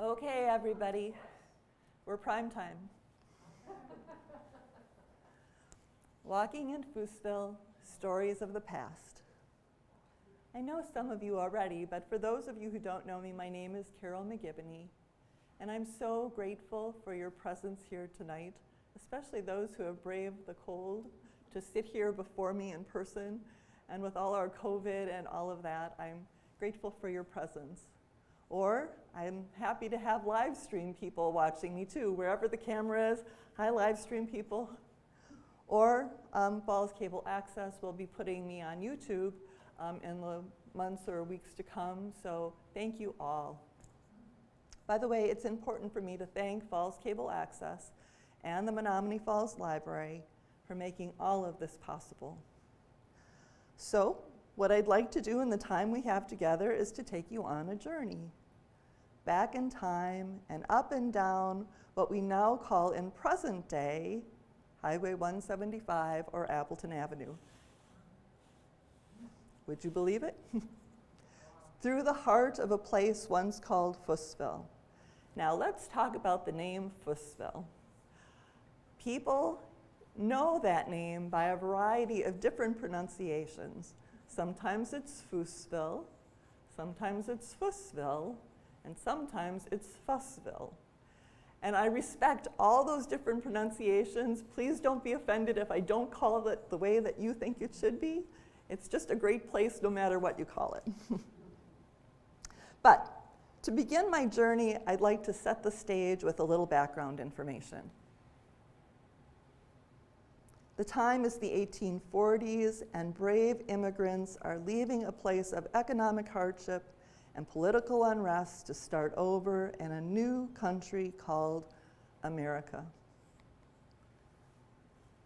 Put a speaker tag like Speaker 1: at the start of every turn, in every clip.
Speaker 1: Okay, everybody, we're prime time. Walking in Fussville, stories of the past. I know some of you already, but for those of you who don't know me, my name is Carole McGibany, and I'm so grateful for your presence here tonight, especially those who have braved the cold to sit here before me in person. And with all our COVID and all of that, I'm grateful for your presence. Or I'm happy to have live stream people watching me too, wherever the camera is. Hi, live stream people. Or Falls Cable Access will be putting me on YouTube in the months or weeks to come, so thank you all. By the way, it's important for me to thank Falls Cable Access and the Menomonee Falls Library for making all of this possible. So, what I'd like to do in the time we have together is to take you on a journey. Back in time and up and down what we now call in present day Highway 175 or Appleton Avenue. Would you believe it? Through the heart of a place once called Fussville. Now let's talk about the name Fussville. People know that name by a variety of different pronunciations. Sometimes it's Fussville, sometimes it's Fussville, and sometimes it's Fussville. And I respect all those different pronunciations. Please don't be offended if I don't call it the way that you think it should be. It's just a great place no matter what you call it. But to begin my journey, I'd like to set the stage with a little background information. The time is the 1840s, and brave immigrants are leaving a place of economic hardship and political unrest to start over in a new country called America.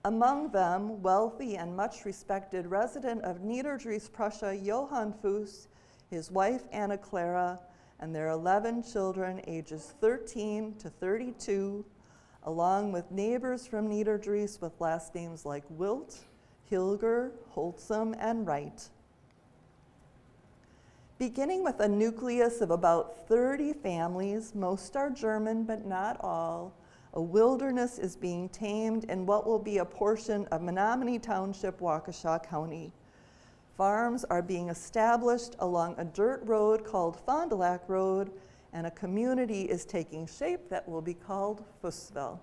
Speaker 1: Among them, wealthy and much respected resident of Niederdries, Prussia, Johann Fuss, his wife Anna Clara, and their 11 children ages 13 to 32, along with neighbors from Niederdries with last names like Wilt, Hilger, Holtzum, and Wright. Beginning with a nucleus of about 30 families, most are German, but not all, a wilderness is being tamed in what will be a portion of Menomonee Township, Waukesha County. Farms are being established along a dirt road called Fond du Lac Road, and a community is taking shape that will be called Fussville.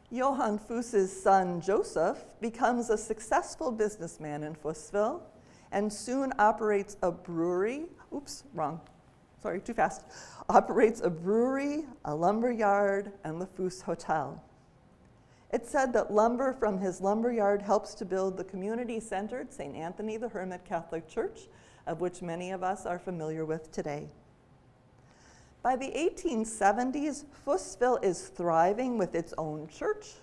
Speaker 1: Johann Fuss's son, Joseph, becomes a successful businessman in Fussville and soon operates a brewery, operates a brewery, a lumber yard, and the Fuss Hotel. It's said that lumber from his lumber yard helps to build the community-centered St. Anthony the Hermit Catholic Church, of which many of us are familiar with today. By the 1870s, Fussville is thriving with its own church,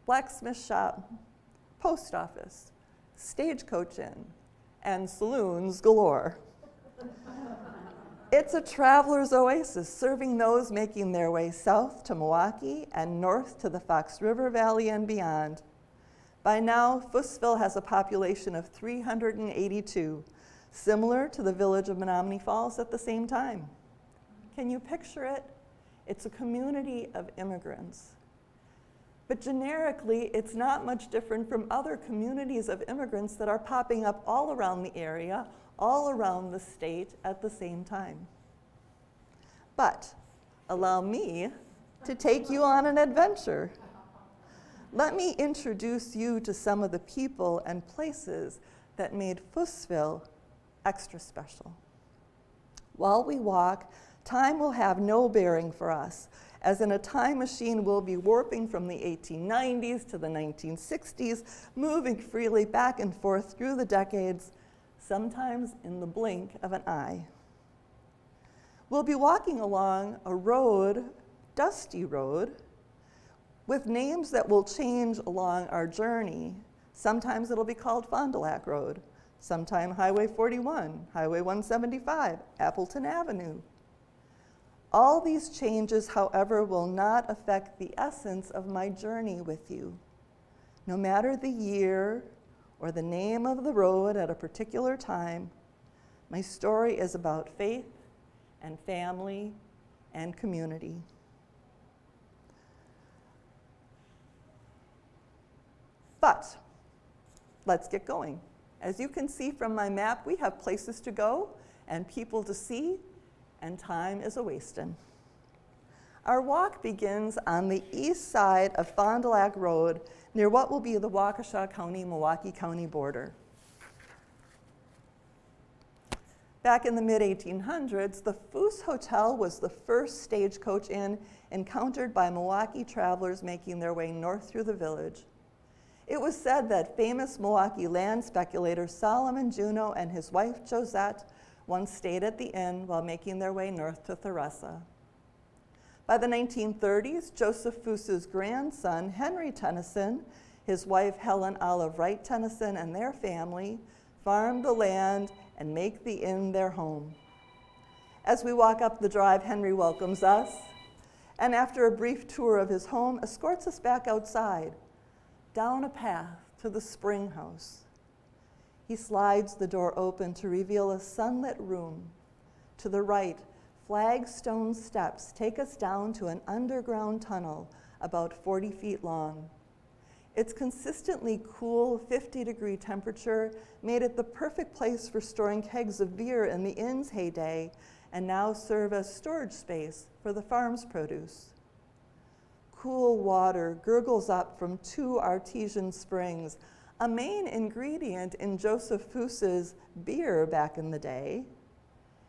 Speaker 1: blacksmith shop, post office, stagecoach inn, and saloons galore. It's a traveler's oasis, serving those making their way south to Milwaukee and north to the Fox River Valley and beyond. By now, Fussville has a population of 382, similar to the village of Menomonee Falls at the same time. Can you picture it? It's a community of immigrants. But generically, it's not much different from other communities of immigrants that are popping up all around the area, all around the state at the same time. But allow me to take you on an adventure. Let me introduce you to some of the people and places that made Fussville extra special. While we walk, time will have no bearing for us, as in a time machine we'll be warping from the 1890s to the 1960s, moving freely back and forth through the decades, sometimes in the blink of an eye. We'll be walking along a road, dusty road, with names that will change along our journey. Sometimes it'll be called Fond du Lac Road, sometime Highway 41, Highway 175, Appleton Avenue. All these changes, however, will not affect the essence of my journey with you. No matter the year or the name of the road at a particular time, my story is about faith and family and community. But let's get going. As you can see from my map, we have places to go and people to see, and time is a-wastin'. Our walk begins on the east side of Fond du Lac Road near what will be the Waukesha County-Milwaukee County border. Back in the mid-1800s, the Foos Hotel was the first stagecoach inn encountered by Milwaukee travelers making their way north through the village. It was said that famous Milwaukee land speculator Solomon Juneau and his wife Josette once stayed at the inn while making their way north to Theresa. By the 1930s, Joseph Foos's grandson, Henry Tennyson, his wife Helen Olive Wright Tennyson, and their family farmed the land and make the inn their home. As we walk up the drive, Henry welcomes us, and after a brief tour of his home, escorts us back outside, down a path to the spring house. He slides the door open to reveal a sunlit room. To the right, flagstone steps take us down to an underground tunnel about 40 feet long. Its consistently cool 50-degree temperature made it the perfect place for storing kegs of beer in the inn's heyday and now serve as storage space for the farm's produce. Cool water gurgles up from 2 artesian springs, a main ingredient in Joseph Foos's beer back in the day.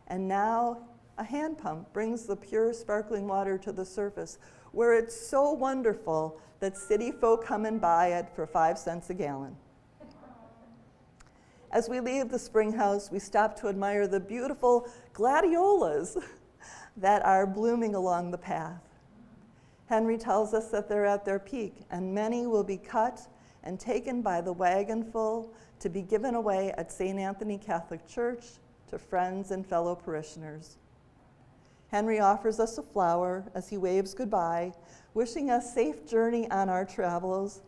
Speaker 1: And now a hand pump brings the pure sparkling water to the surface, where it's so wonderful that city folk come and buy it for 5 cents a gallon. As we leave the spring house, we stop to admire the beautiful gladiolas that are blooming along the path. Henry tells us that they're at their peak, and many will be cut and taken by the wagonful to be given away at St. Anthony Catholic Church to friends and fellow parishioners. Henry offers us a flower as he waves goodbye, wishing us safe journey on our travels,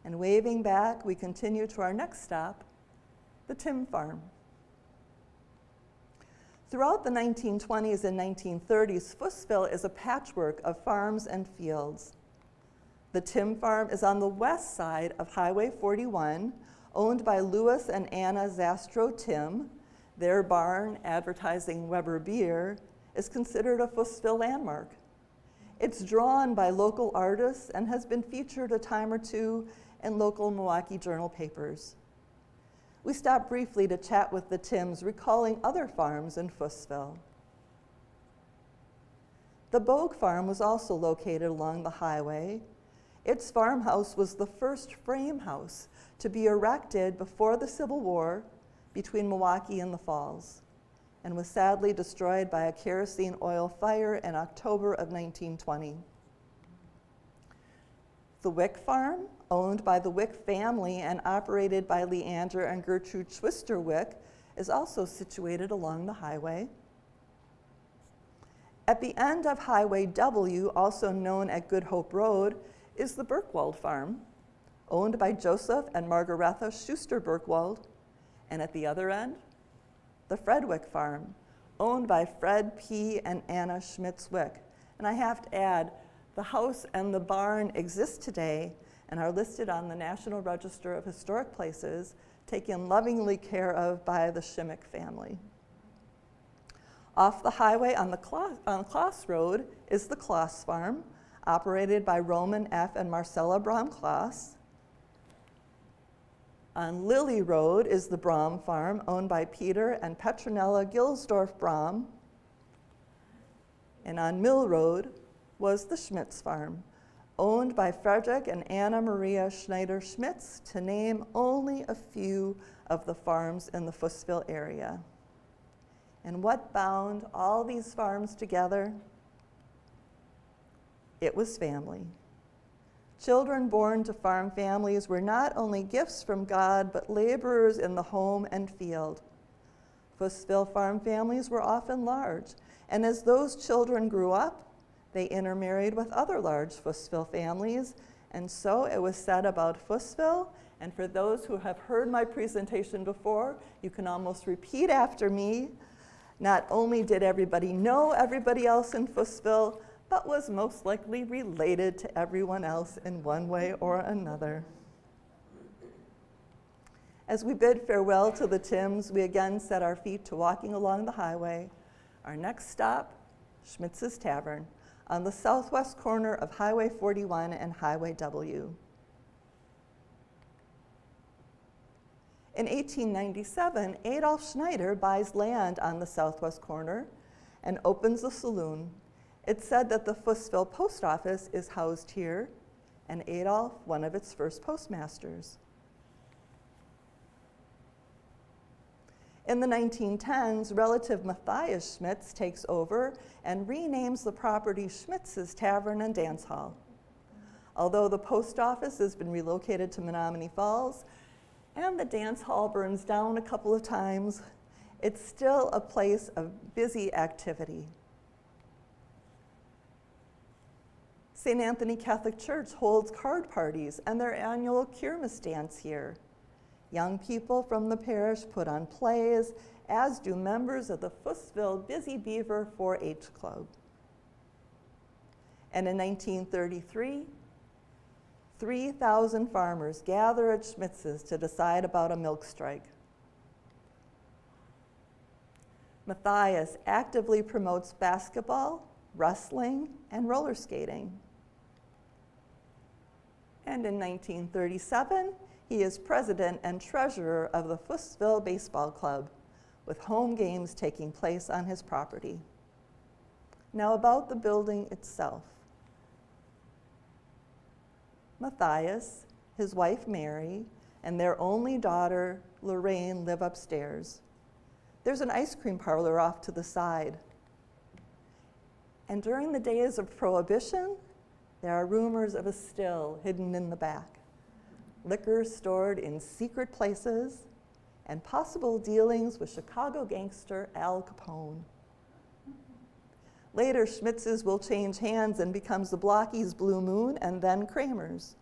Speaker 1: and waving back, we continue to our next stop, the Tim Farm. Throughout the 1920s and 1930s, Fussville is a patchwork of farms and fields. The Tim Farm is on the west side of Highway 41, owned by Louis and Anna Zastro Tim. Their barn, advertising Weber beer, is considered a Fussville landmark. It's drawn by local artists and has been featured a time or two in local Milwaukee Journal papers. We stopped briefly to chat with the Tims, recalling other farms in Fussville. The Bogue Farm was also located along the highway. Its farmhouse was the first frame house to be erected before the Civil War between Milwaukee and the Falls, and was sadly destroyed by a kerosene oil fire in October of 1920. The Wick Farm, owned by the Wick family and operated by Leander and Gertrude Schwister Wick, is also situated along the highway. At the end of Highway W, also known as Good Hope Road, is the Birkwald Farm, owned by Joseph and Margaretha Schuster Birkwald, and at the other end, the Fredwick Farm, owned by Fred P. and Anna Schmitz Wick. And I have to add, the house and the barn exist today and are listed on the National Register of Historic Places, taken lovingly care of by the Schimick family. Off the highway on Kloss Road is the Kloss Farm, operated by Roman F. and Marcella Brahm Kloss. On Lily Road is the Brahm Farm, owned by Peter and Petronella Gilsdorf Brahm. And on Mill Road was the Schmitz Farm, owned by Frederick and Anna Maria Schneider Schmitz, to name only a few of the farms in the Fussville area. And what bound all these farms together? It was family. Children born to farm families were not only gifts from God, but laborers in the home and field. Fussville farm families were often large, and as those children grew up, they intermarried with other large Fussville families, and so it was said about Fussville. And for those who have heard my presentation before, you can almost repeat after me. Not only did everybody know everybody else in Fussville, but was most likely related to everyone else in one way or another. As we bid farewell to the Tims, we again set our feet to walking along the highway. Our next stop, Schmitz's Tavern, on the southwest corner of Highway 41 and Highway W. In 1897, Adolf Schneider buys land on the southwest corner and opens a saloon. It's said that the Fussville post office is housed here, and Adolf, one of its first postmasters. In the 1910s, relative Matthias Schmitz takes over and renames the property Schmitz's Tavern and Dance Hall. Although the post office has been relocated to Menomonee Falls and the dance hall burns down a couple of times, it's still a place of busy activity. St. Anthony Catholic Church holds card parties and their annual Kermis dance here. Young people from the parish put on plays, as do members of the Fussville Busy Beaver 4-H Club. And in 1933, 3,000 farmers gather at Schmitz's to decide about a milk strike. Matthias actively promotes basketball, wrestling, and roller skating. And in 1937, he is president and treasurer of the Fussville Baseball Club, with home games taking place on his property. Now about the building itself. Matthias, his wife Mary, and their only daughter Lorraine live upstairs. There's an ice cream parlor off to the side. And during the days of Prohibition, there are rumors of a still hidden in the back, liquor stored in secret places, and possible dealings with Chicago gangster Al Capone. Later, Schmitz's will change hands and becomes the Blockies' Blue Moon and then Kramer's.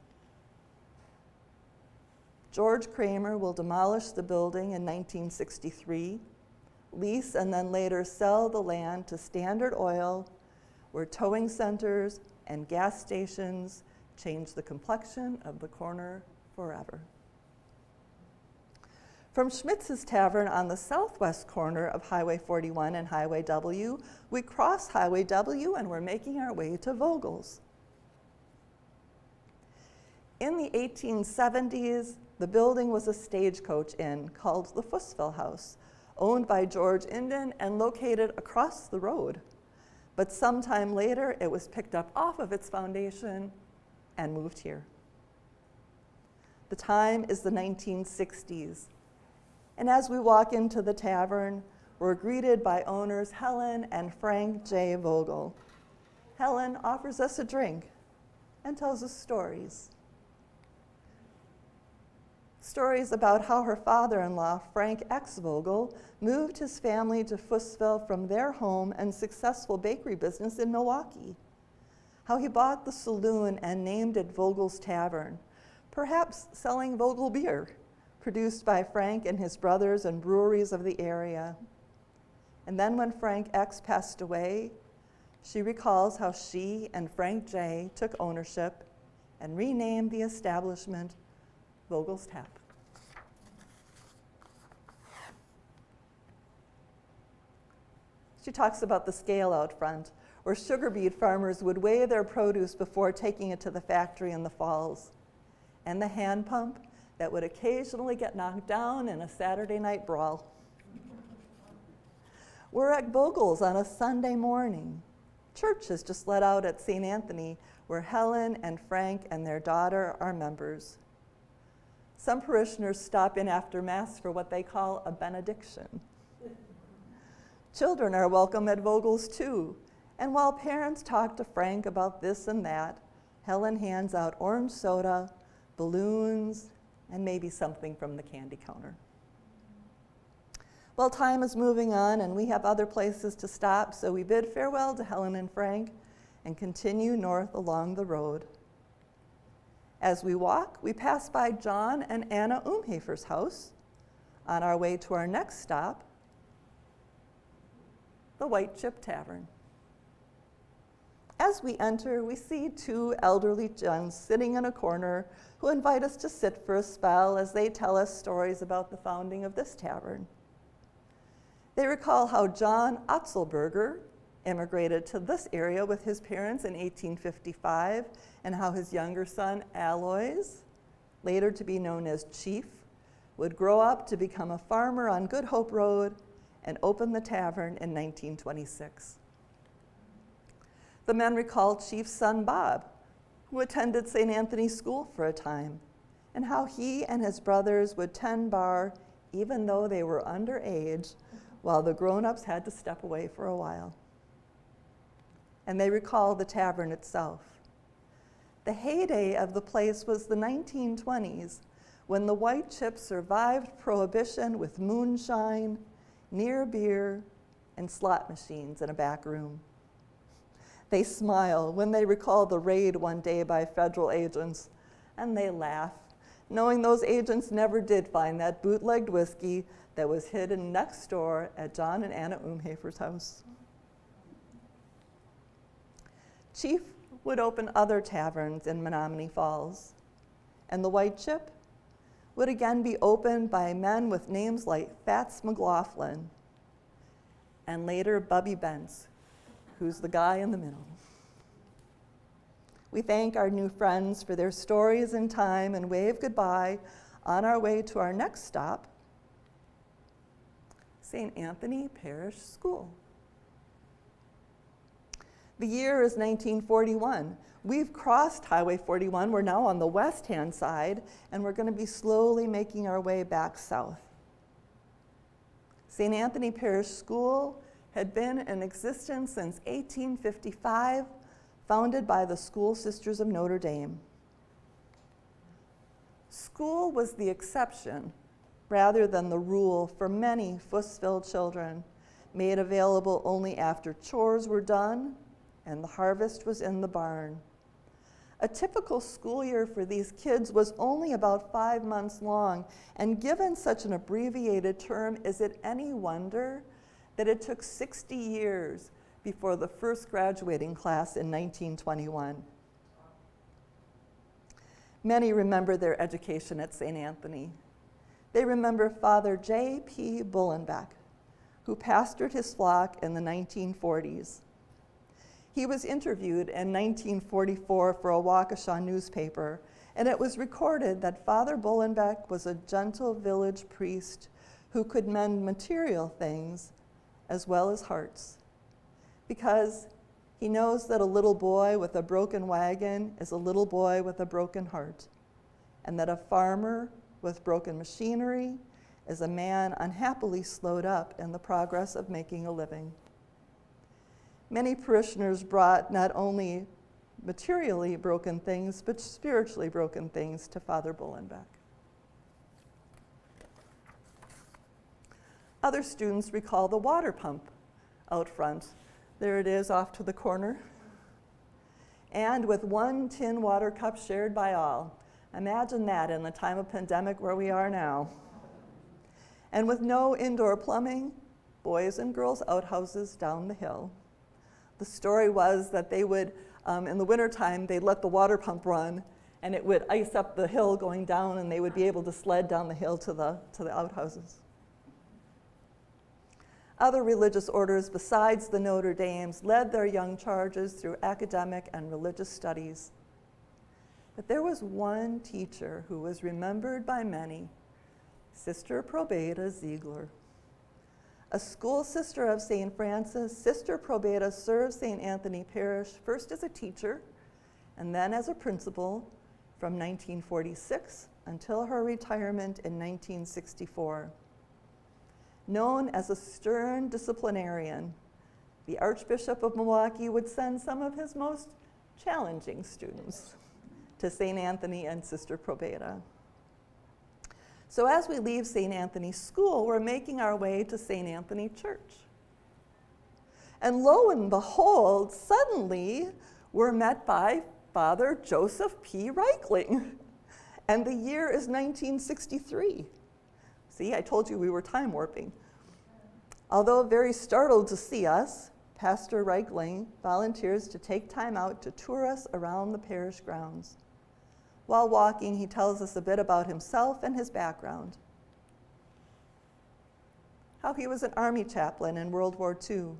Speaker 1: George Kramer will demolish the building in 1963, lease and then later sell the land to Standard Oil, where towing centers and gas stations change the complexion of the corner forever. From Schmitz's Tavern on the southwest corner of Highway 41 and Highway W, we cross Highway W and we're making our way to Vogel's. In the 1870s, the building was a stagecoach inn called the Fussville House, owned by George Inden and located across the road. But sometime later, it was picked up off of its foundation and moved here. The time is the 1960s. And as we walk into the tavern, we're greeted by owners Helen and Frank J. Vogel. Helen offers us a drink and tells us stories. Stories about how her father-in-law, Frank X. Vogel, moved his family to Fussville from their home and successful bakery business in Milwaukee. How he bought the saloon and named it Vogel's Tavern, perhaps selling Vogel beer, produced by Frank and his brothers and breweries of the area. And then when Frank X passed away, she recalls how she and Frank J took ownership and renamed the establishment Vogel's Tap. She talks about the scale out front, where sugar beet farmers would weigh their produce before taking it to the factory in the falls, and the hand pump that would occasionally get knocked down in a Saturday night brawl. We're at Vogel's on a Sunday morning. Church has just let out at St. Anthony, where Helen and Frank and their daughter are members. Some parishioners stop in after Mass for what they call a benediction. Children are welcome at Vogel's too, and while parents talk to Frank about this and that, Helen hands out orange soda, balloons, and maybe something from the candy counter. Well, time is moving on and we have other places to stop, so we bid farewell to Helen and Frank and continue north along the road. As we walk, we pass by John and Anna Umhafer's house. On our way to our next stop, the White Chip Tavern. As we enter, we see two elderly gents sitting in a corner who invite us to sit for a spell as they tell us stories about the founding of this tavern. They recall how John Otzelberger immigrated to this area with his parents in 1855 and how his younger son, Aloys, later to be known as Chief, would grow up to become a farmer on Good Hope Road and open the tavern in 1926. The men recall Chief's son, Bob, who attended St. Anthony's School for a time, and how he and his brothers would tend bar even though they were underage, while the grown-ups had to step away for a while. And they recall the tavern itself. The heyday of the place was the 1920s, when the White Chip survived Prohibition with moonshine, near beer, and slot machines in a back room. They smile when they recall the raid one day by federal agents, and they laugh, knowing those agents never did find that bootlegged whiskey that was hidden next door at John and Anna Umhafer's house. Chief would open other taverns in Menomonee Falls, and the White Chip would again be opened by men with names like Fats McLaughlin and later Bubby Bentz, who's the guy in the middle. We thank our new friends for their stories and time and wave goodbye on our way to our next stop, St. Anthony Parish School. The year is 1941. We've crossed Highway 41. We're now on the west-hand side, and we're going to be slowly making our way back south. St. Anthony Parish School had been in existence since 1855, founded by the School Sisters of Notre Dame. School was the exception rather than the rule for many Fussville children, made available only after chores were done and the harvest was in the barn. A typical school year for these kids was only about 5 months long, and given such an abbreviated term, is it any wonder that it took 60 years before the first graduating class in 1921? Many remember their education at St. Anthony. They remember Father J.P. Bullenbeck, who pastored his flock in the 1940s. He was interviewed in 1944 for a Waukesha newspaper, and it was recorded that Father Bullenbeck was a gentle village priest who could mend material things as well as hearts, because he knows that a little boy with a broken wagon is a little boy with a broken heart, and that a farmer with broken machinery is a man unhappily slowed up in the progress of making a living. Many parishioners brought not only materially broken things, but spiritually broken things to Father Bullenbeck. Other students recall the water pump out front. There it is off to the corner. And with one tin water cup shared by all. Imagine that in the time of pandemic where we are now. And with no indoor plumbing, boys and girls outhouses down the hill. The story was that they would, in the wintertime, they'd let the water pump run, and it would ice up the hill going down, and they would be able to sled down the hill to the outhouses. Other religious orders besides the Notre Dames led their young charges through academic and religious studies. But there was one teacher who was remembered by many, Sister Probeta Ziegler. A school sister of St. Francis, Sister Probeta served St. Anthony Parish first as a teacher and then as a principal from 1946 until her retirement in 1964. Known as a stern disciplinarian, the Archbishop of Milwaukee would send some of his most challenging students to St. Anthony and Sister Probeta. So as we leave St. Anthony School, we're making our way to St. Anthony Church. And lo and behold, suddenly we're met by Father Joseph P. Reichling. And the year is 1963. See, I told you we were time warping. Although very startled to see us, Pastor Reichling volunteers to take time out to tour us around the parish grounds. While walking, he tells us a bit about himself and his background. How he was an Army chaplain in World War II,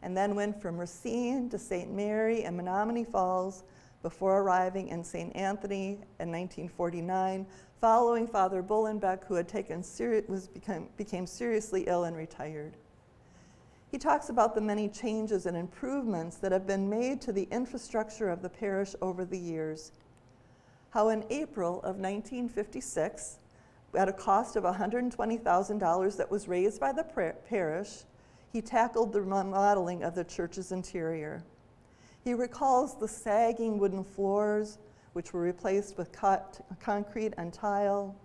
Speaker 1: and then went from Racine to St. Mary and Menomonee Falls before arriving in St. Anthony in 1949, following Father Bullenbeck, who had became seriously ill and retired. He talks about the many changes and improvements that have been made to the infrastructure of the parish over the years. How in April of 1956, at a cost of $120,000 that was raised by the parish, he tackled the remodeling of the church's interior. He recalls the sagging wooden floors, which were replaced with concrete and tile,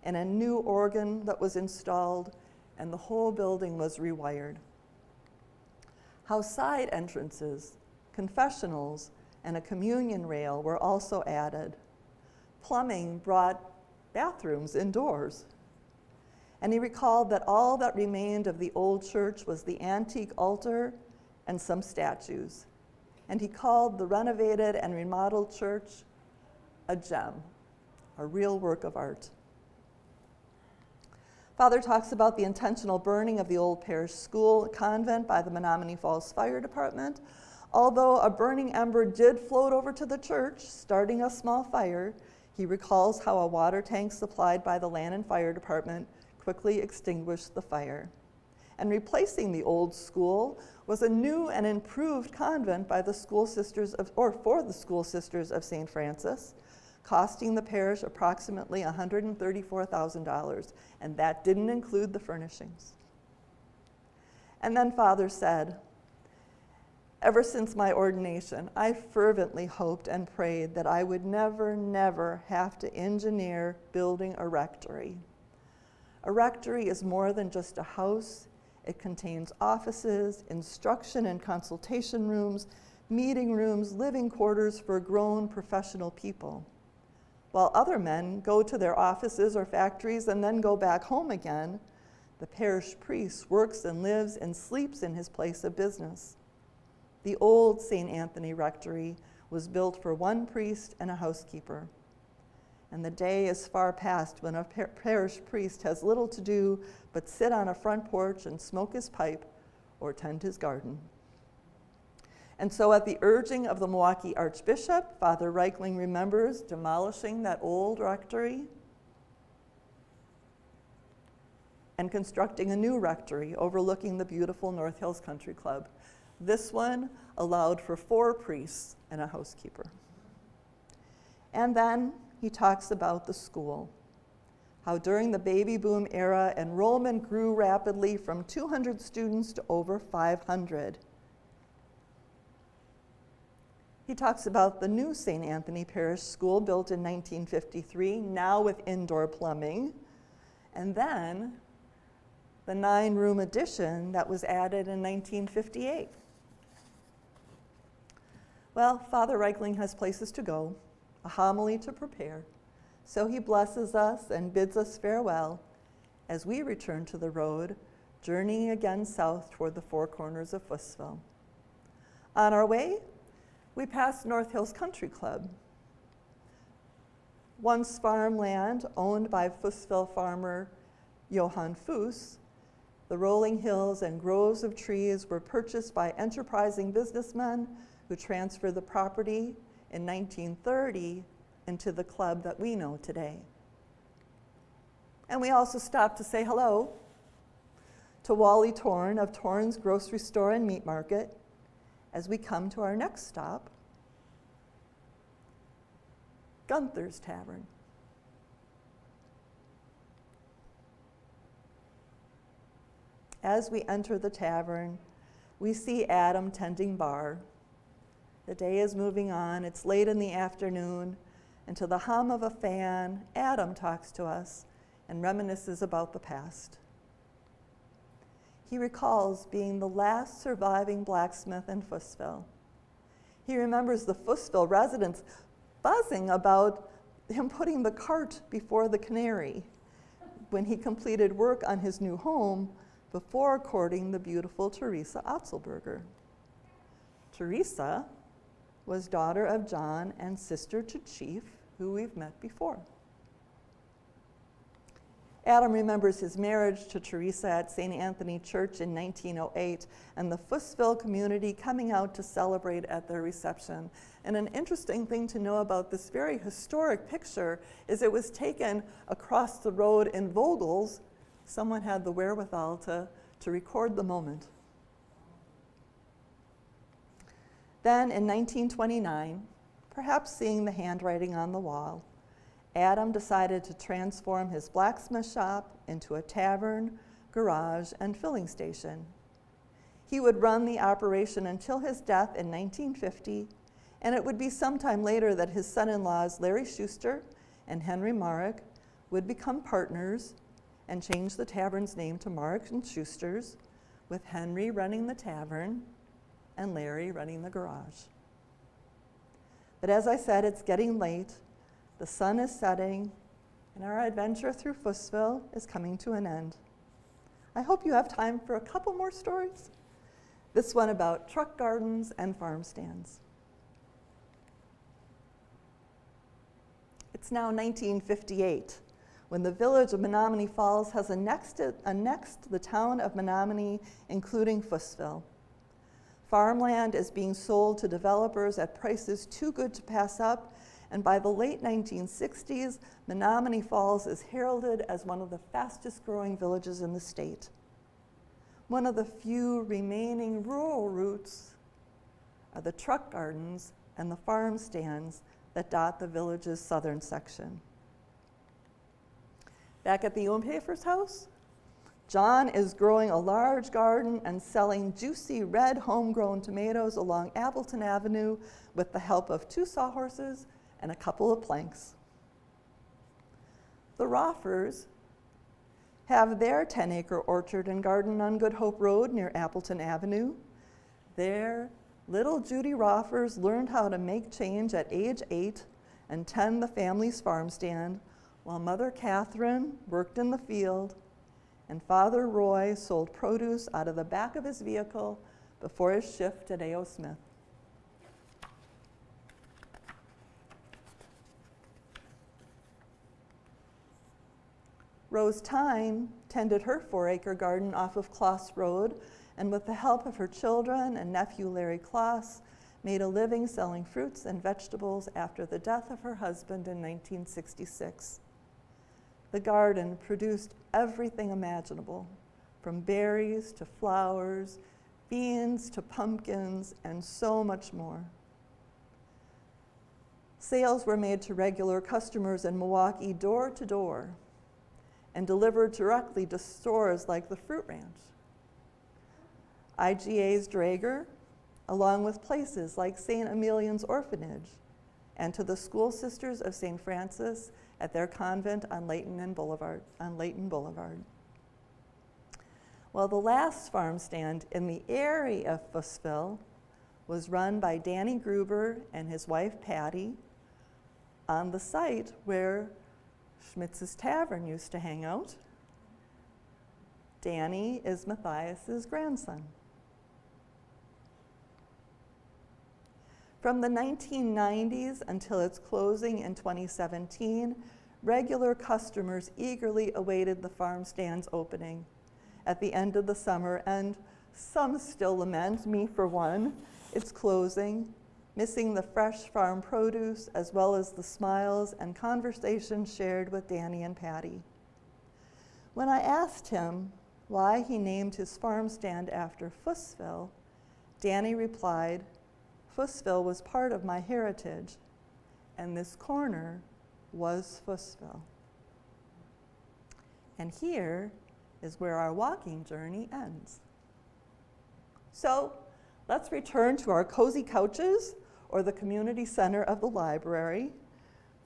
Speaker 1: and a new organ that was installed, and the whole building was rewired. How side entrances, confessionals, and a communion rail were also added. Plumbing brought bathrooms indoors. And he recalled that all that remained of the old church was the antique altar and some statues. And he called the renovated and remodeled church a gem, a real work of art. Father talks about the intentional burning of the old parish school convent by the Menomonee Falls Fire Department. Although a burning ember did float over to the church, starting a small fire, he recalls how a water tank supplied by the Land and Fire Department quickly extinguished the fire. And replacing the old school was a new and improved convent by the school sisters for the school sisters of St. Francis, costing the parish approximately $134,000, and that didn't include the furnishings. And then Father said, "Ever since my ordination, I fervently hoped and prayed that I would never have to engineer building a rectory. A rectory is more than just a house. It contains offices, instruction and consultation rooms, meeting rooms, living quarters for grown professional people. While other men go to their offices or factories and then go back home again, the parish priest works and lives and sleeps in his place of business. The old St. Anthony Rectory was built for one priest and a housekeeper. And the day is far past when a parish priest has little to do but sit on a front porch and smoke his pipe or tend his garden." And so at the urging of the Milwaukee Archbishop, Father Reichling remembers demolishing that old rectory and constructing a new rectory overlooking the beautiful North Hills Country Club. This one allowed for 4 priests and a housekeeper. And then he talks about the school, how during the baby boom era, enrollment grew rapidly from 200 students to over 500. He talks about the new St. Anthony Parish School built in 1953, now with indoor plumbing, and then the 9-room addition that was added in 1958. Well, Father Reichling has places to go, a homily to prepare, so he blesses us and bids us farewell as we return to the road, journeying again south toward the Four Corners of Fussville. On our way, we pass North Hills Country Club, once farmland owned by Fussville farmer Johann Fuss. The rolling hills and groves of trees were purchased by enterprising businessmen who transferred the property in 1930 into the club that we know today. And we also stopped to say hello to Wally Torn of Torn's Grocery Store and Meat Market as we come to our next stop, Gunther's Tavern. As we enter the tavern, we see Adam tending bar. The day is moving on, it's late in the afternoon, and to the hum of a fan, Adam talks to us and reminisces about the past. He recalls being the last surviving blacksmith in Fussville. He remembers the Fussville residents buzzing about him putting the cart before the canary when he completed work on his new home before courting the beautiful Teresa Otzelberger. Teresa was daughter of John and sister to Chief, who we've met before. Adam remembers his marriage to Teresa at St. Anthony Church in 1908 and the Fussville community coming out to celebrate at their reception. And an interesting thing to know about this very historic picture is it was taken across the road in Vogel's. Someone had the wherewithal to record the moment. Then in 1929, perhaps seeing the handwriting on the wall, Adam decided to transform his blacksmith shop into a tavern, garage, and filling station. He would run the operation until his death in 1950, and it would be sometime later that his son-in-laws Larry Schuster and Henry Marek would become partners and change the tavern's name to Marek and Schuster's, with Henry running the tavern and Larry running the garage. But as I said, it's getting late. The sun is setting, and our adventure through Fussville is coming to an end. I hope you have time for a couple more stories. This one about truck gardens and farm stands. It's now 1958, when the village of Menomonee Falls has annexed the town of Menomonee, including Fussville. Farmland is being sold to developers at prices too good to pass up, and by the late 1960s, Menomonee Falls is heralded as one of the fastest growing villages in the state. One of the few remaining rural roots are the truck gardens and the farm stands that dot the village's southern section. Back at the Umpefer's house, John is growing a large garden and selling juicy red homegrown tomatoes along Appleton Avenue with the help of 2 sawhorses and a couple of planks. The Roffers have their 10-acre orchard and garden on Good Hope Road near Appleton Avenue. There, little Judy Roffers learned how to make change at age 8 and tend the family's farm stand, while Mother Catherine worked in the field and Father Roy sold produce out of the back of his vehicle before his shift at A.O. Smith. Rose Tyne tended her 4-acre garden off of Kloss Road, and with the help of her children and nephew Larry Kloss, made a living selling fruits and vegetables after the death of her husband in 1966. The garden produced everything imaginable, from berries to flowers, beans to pumpkins, and so much more. Sales were made to regular customers in Milwaukee door to door and delivered directly to stores like the Fruit Ranch. IGA's Draeger, along with places like St. Emilian's Orphanage, and to the School Sisters of St. Francis at their convent on Layton Boulevard. Well, the last farm stand in the area of Fussville was run by Danny Gruber and his wife Patty on the site where Schmitz's Tavern used to hang out. Danny is Matthias's grandson. From the 1990s until its closing in 2017, regular customers eagerly awaited the farm stand's opening at the end of the summer, and some still lament, me for one, its closing, missing the fresh farm produce as well as the smiles and conversations shared with Danny and Patty. When I asked him why he named his farm stand after Fussville, Danny replied, "Fussville was part of my heritage, and this corner was Fussville." And here is where our walking journey ends. So let's return to our cozy couches or the community center of the library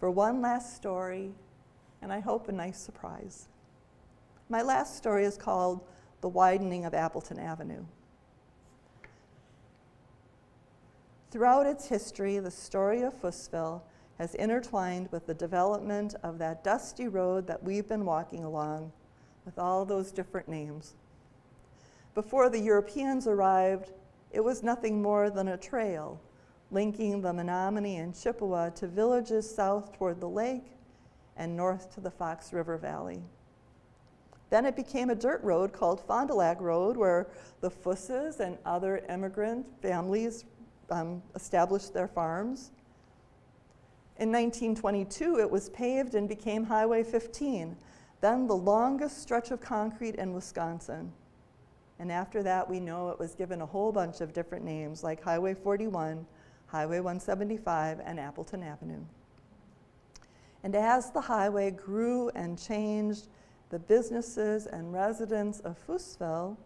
Speaker 1: for one last story, and I hope a nice surprise. My last story is called The Widening of Appleton Avenue. Throughout its history, the story of Fussville has intertwined with the development of that dusty road that we've been walking along with all those different names. Before the Europeans arrived, it was nothing more than a trail linking the Menomonee and Chippewa to villages south toward the lake and north to the Fox River Valley. Then it became a dirt road called Fond du Lac Road, where the Fusses and other immigrant families established their farms. In 1922, it was paved and became Highway 15, then the longest stretch of concrete in Wisconsin. And after that, we know it was given a whole bunch of different names, like Highway 41, Highway 175, and Appleton Avenue. And as the highway grew and changed, the businesses and residents of Fussville,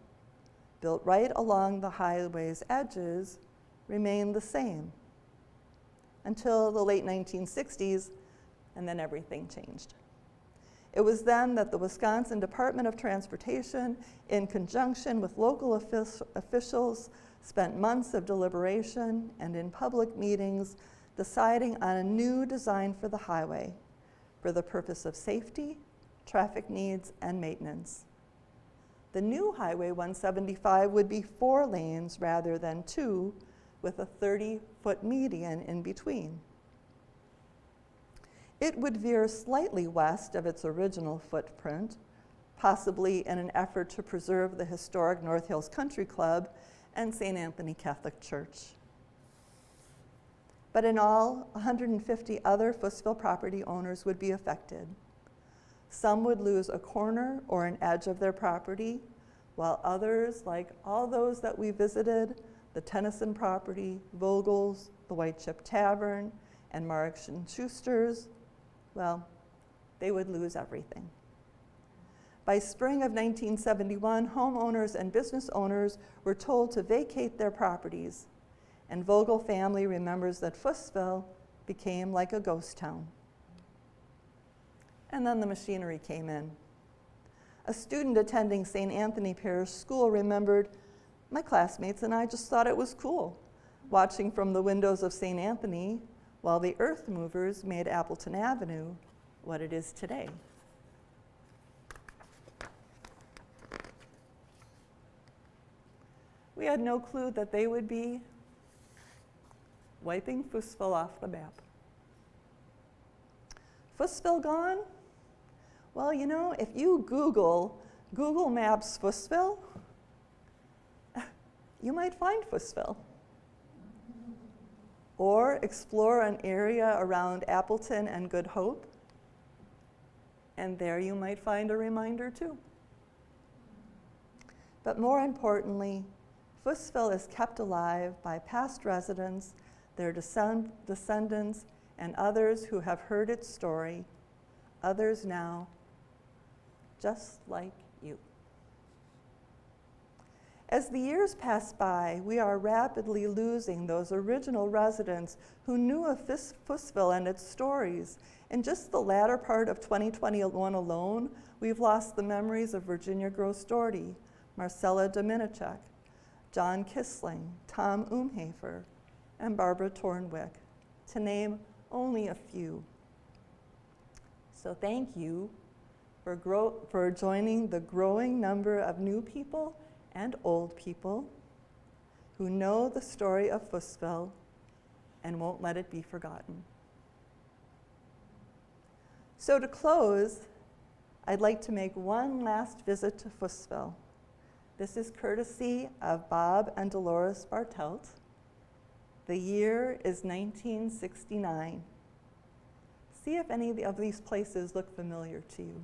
Speaker 1: built right along the highway's edges, remained the same until the late 1960s, and then everything changed. It was then that the Wisconsin Department of Transportation, in conjunction with local officials, spent months of deliberation and in public meetings deciding on a new design for the highway for the purpose of safety, traffic needs, and maintenance. The new Highway 175 would be 4 lanes rather than 2, with a 30-foot median in between. It would veer slightly west of its original footprint, possibly in an effort to preserve the historic North Hills Country Club and St. Anthony Catholic Church. But in all, 150 other Fussville property owners would be affected. Some would lose a corner or an edge of their property, while others, like all those that we visited, the Tennyson property, Vogel's, the White Chip Tavern, and Marks and Schuster's, well, they would lose everything. By spring of 1971, homeowners and business owners were told to vacate their properties, and Vogel family remembers that Fussville became like a ghost town. And then the machinery came in. A student attending St. Anthony Parish School remembered, "My classmates and I just thought it was cool, watching from the windows of St. Anthony while the earth movers made Appleton Avenue what it is today." We had no clue that they would be wiping Fussville off the map. Fussville gone? Well, you know, if you Google Maps Fussville, you might find Fussville. Or explore an area around Appleton and Good Hope, and there you might find a reminder too. But more importantly, Fussville is kept alive by past residents, their descendants, and others who have heard its story, others now, just like you. As the years pass by, we are rapidly losing those original residents who knew of Fussville and its stories. In just the latter part of 2021 alone, we've lost the memories of Virginia Gross Doherty, Marcella Dominichek, John Kissling, Tom Umhafer, and Barbara Tornwick, to name only a few. So thank you for joining the growing number of new people and old people who know the story of Fussville and won't let it be forgotten. So to close, I'd like to make one last visit to Fussville. This is courtesy of Bob and Dolores Bartelt. The year is 1969. See if any of these places look familiar to you.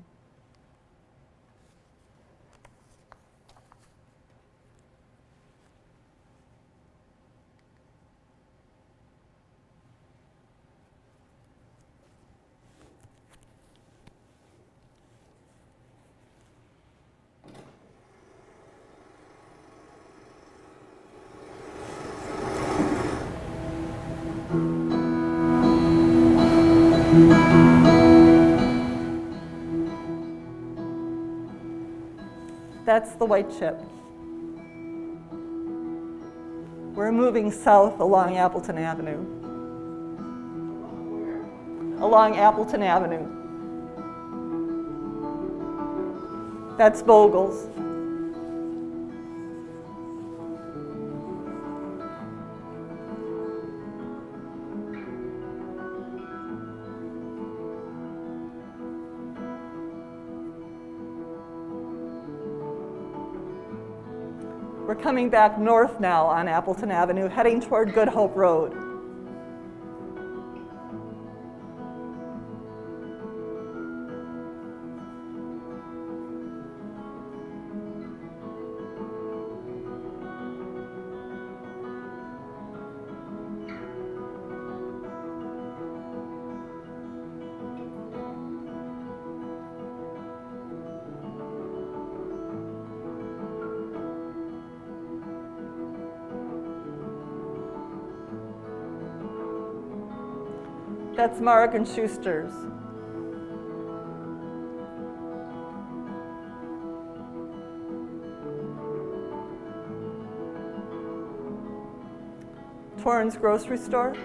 Speaker 1: That's the White Chip. We're moving south along Appleton Avenue. Along Appleton Avenue. That's Vogel's. We're coming back north now on Appleton Avenue, heading toward Good Hope Road. That's Mark and Schuster's. Torrance Grocery Store.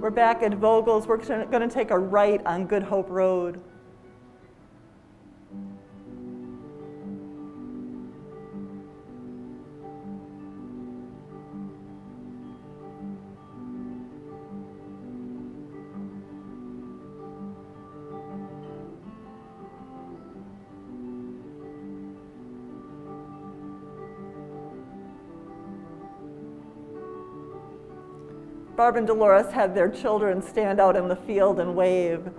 Speaker 1: We're back at Vogel's. We're going to take a right on Good Hope Road. Barb and Dolores had their children stand out in the field and wave.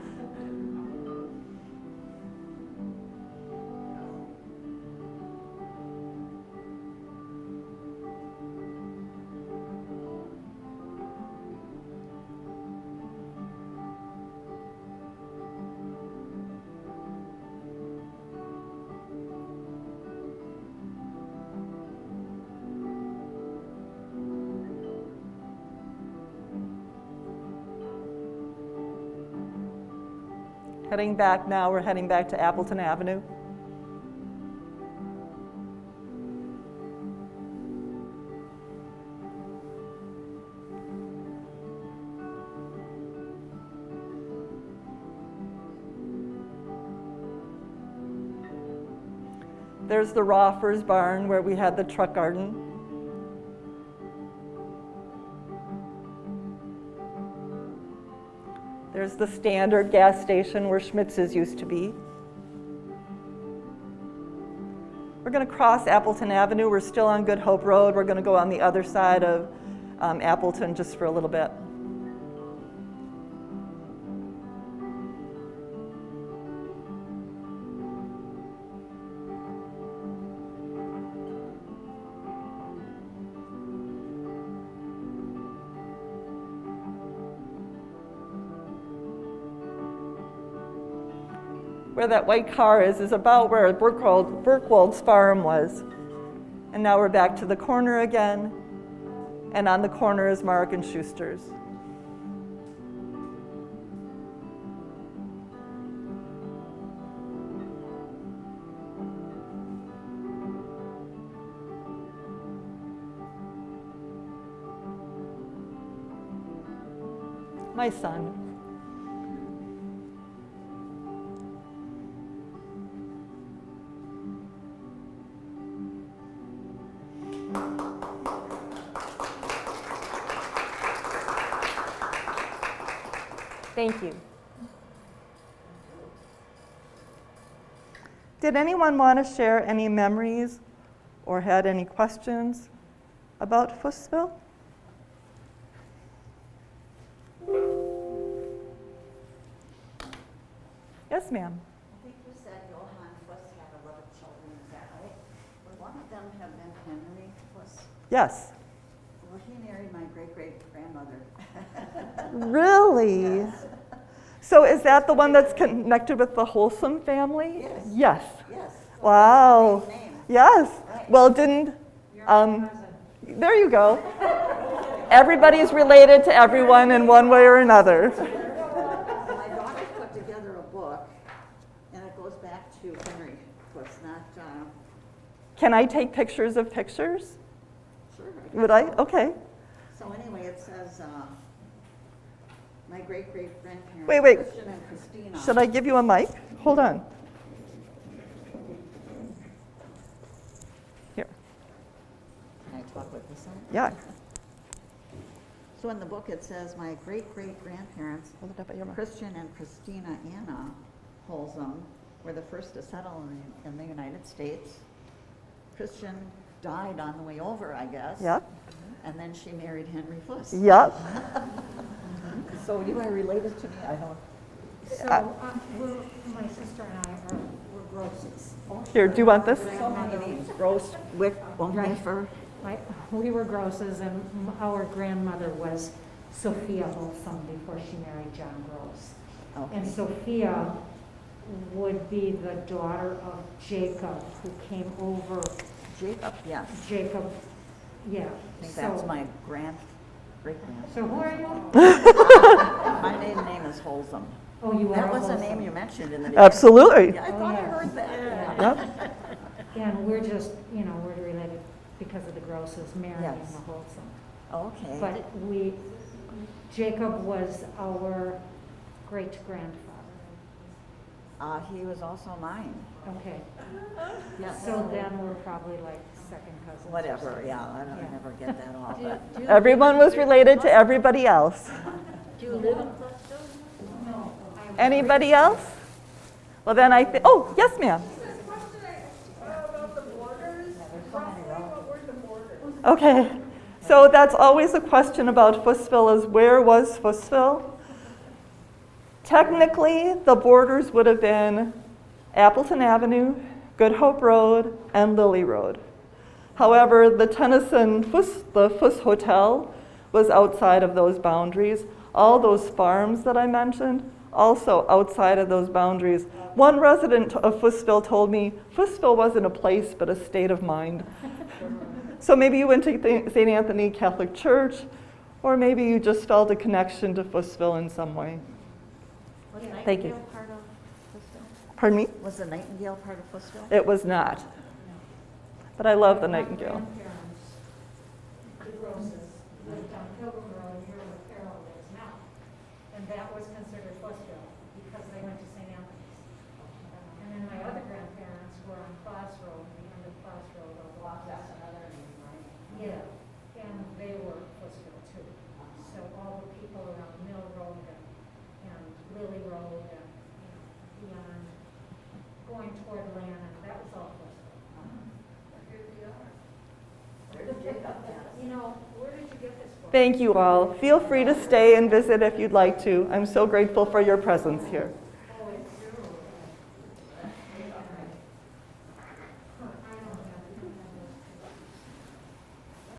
Speaker 1: Heading back now, we're heading back to Appleton Avenue. There's the Roffers barn where we had the truck garden. There's the standard gas station where Schmitz's used to be. We're going to cross Appleton Avenue. We're still on Good Hope Road. We're going to go on the other side of Appleton just for a little bit. Where that white car is about where Burkwald's farm was. And now we're back to the corner again. And on the corner is Mark and Schuster's. My son. Thank you. Did anyone want to share any memories or had any questions about Fussville? Yes, ma'am.
Speaker 2: I think you said Johann Fuss had 11 children, is that right? Would one of them have been Henry Fuss?
Speaker 1: Yes.
Speaker 2: Well, he married my great-great-grandmother.
Speaker 1: Really?
Speaker 2: Yes.
Speaker 1: So is that the one that's connected with the Wholesome family?
Speaker 2: Yes.
Speaker 1: Yes.
Speaker 2: Yes.
Speaker 1: Wow.
Speaker 2: Same name.
Speaker 1: Yes. Well, didn't, there you go. Everybody's related to everyone in one way or another.
Speaker 2: My daughter put together a book, and it goes back to Henry. So it's not,
Speaker 1: Can I take pictures of pictures?
Speaker 2: sure.
Speaker 1: Would I? Okay.
Speaker 2: So anyway, it says, my great-great-grandparents,
Speaker 1: Wait.
Speaker 2: Christian and Christina.
Speaker 1: Should I give you a mic? Hold on. Here.
Speaker 2: Can I talk with this on?
Speaker 1: Yeah.
Speaker 2: So in the book, it says, my great-great-grandparents,
Speaker 1: Hold it up at your mouth.
Speaker 2: Christian and Christina Anna Holzum, were the first to settle in the United States. Christian died on the way over, I guess.
Speaker 1: Yep.
Speaker 2: And then she married Henry Fuss.
Speaker 1: Yep.
Speaker 2: So you are related to me? I don't.
Speaker 3: So, my sister and I were grosses.
Speaker 1: Here, do you want this?
Speaker 2: So many names. Gross, Wick, Farm.
Speaker 3: We were grosses, and our grandmother was Sophia Holzum before she married John Gross.
Speaker 2: Okay.
Speaker 3: And Sophia would be the daughter of Jacob, who came over.
Speaker 2: Jacob, yes.
Speaker 3: Jacob, yeah.
Speaker 2: I think that's my great-grandma.
Speaker 3: So who are you?
Speaker 2: My maiden name is Holzum.
Speaker 3: Oh, you are
Speaker 2: That was a
Speaker 3: Holzum.
Speaker 2: name you mentioned in the.
Speaker 1: Absolutely.
Speaker 2: Yeah, I thought I
Speaker 3: yes.
Speaker 2: heard that.
Speaker 1: Yep.
Speaker 3: And we're just, we're related because of the Grosses marrying
Speaker 2: Yes.
Speaker 3: the Holzum.
Speaker 2: Okay.
Speaker 3: But Jacob was our great-grandfather.
Speaker 2: He was also mine.
Speaker 3: Okay,
Speaker 2: Yes.
Speaker 3: so then we're probably like second cousins. or
Speaker 2: Whatever,
Speaker 3: something.
Speaker 2: yeah, I don't
Speaker 3: Yeah.
Speaker 2: never get that all, but.
Speaker 1: Everyone was related to everybody else.
Speaker 2: Do you live in Fussville?
Speaker 3: No.
Speaker 1: Anybody else? Well, then oh, yes, ma'am. Okay, so that's always a question about Fussville is where was Fussville? Technically, the borders would have been Appleton Avenue, Good Hope Road, and Lily Road. However, the the Fuss Hotel was outside of those boundaries. All those farms that I mentioned, also outside of those boundaries. One resident of Fussville told me, Fussville wasn't a place, but a state of mind. So maybe you went to St. Anthony Catholic Church, or maybe you just felt a connection to Fussville in some way. Thank you.
Speaker 2: Part of Fussville?
Speaker 1: Pardon me?
Speaker 2: Was the Nightingale part of Fussville?
Speaker 1: It was not. But I love the Nightingale.
Speaker 3: My grandparents, the Grosses, lived on Pilgrim Road near where Carole is now. And that was considered Fussville because they went to St. Anthony's. And then my other grandparents were on Foss Road, the end of Foss Road. That's another name, right? Yeah, and they were Fussville too. So all the people around Mill Road and Lily Road and beyond, going toward Lannon, that was all Fussville.
Speaker 2: Where did Jacob get?
Speaker 3: Where did you get this book?
Speaker 1: Thank you all. Feel free to stay and visit if you'd like to. I'm so grateful for your presence here.